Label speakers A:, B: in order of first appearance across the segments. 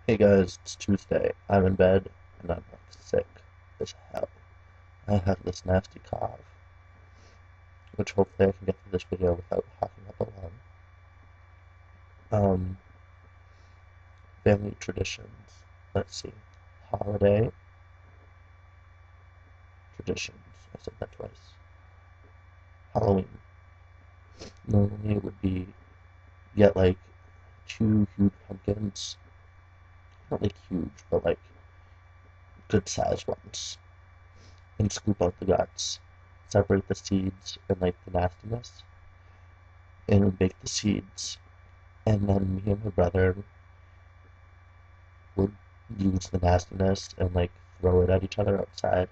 A: Hey guys, it's Tuesday. I'm in bed and I'm like sick as hell. I have this nasty cough, which hopefully I can get through this video without hacking up a lung. Um, Family traditions. Let's see. Holiday traditions. I said that twice. Halloween. Normally it would be get like two huge pumpkins. Not like huge, but like good sized ones. And scoop out the guts. Separate the seeds and like the nastiness. And bake the seeds. And then me and my brother would use the nastiness and like throw it at each other outside.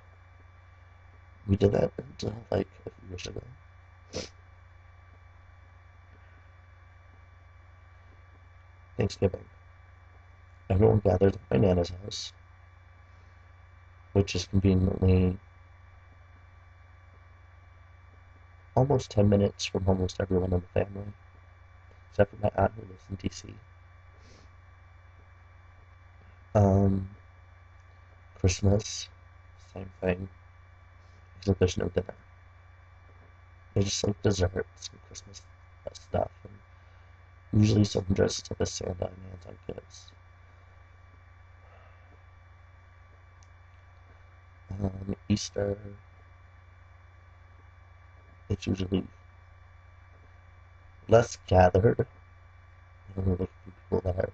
A: We did that until like a few years ago. Thanksgiving. Everyone gathers at my Nana's house, which is conveniently almost 10 minutes from almost everyone in the family, except for my aunt who lives in DC. Um, Christmas, same thing, except there's no dinner. There's just like desserts and Christmas stuff, and usually someone dresses up as Santa and hands out gifts. Easter, it's usually less gathered. I don't know if people there,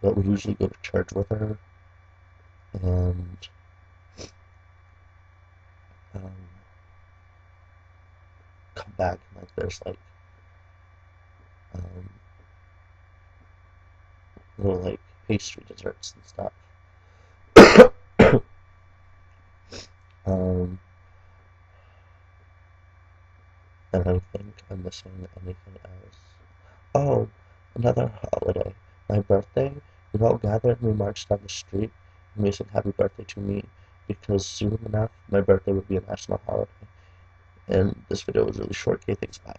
A: but we usually go to church with her and um, come back and like there's like um, little like pastry desserts and stuff. um, and I think I'm missing anything else. Oh, another holiday. My birthday. We all gathered and we marched down the street and we said happy birthday to me because soon enough my birthday would be a national holiday. And this video was really short. Okay, thanks, bye.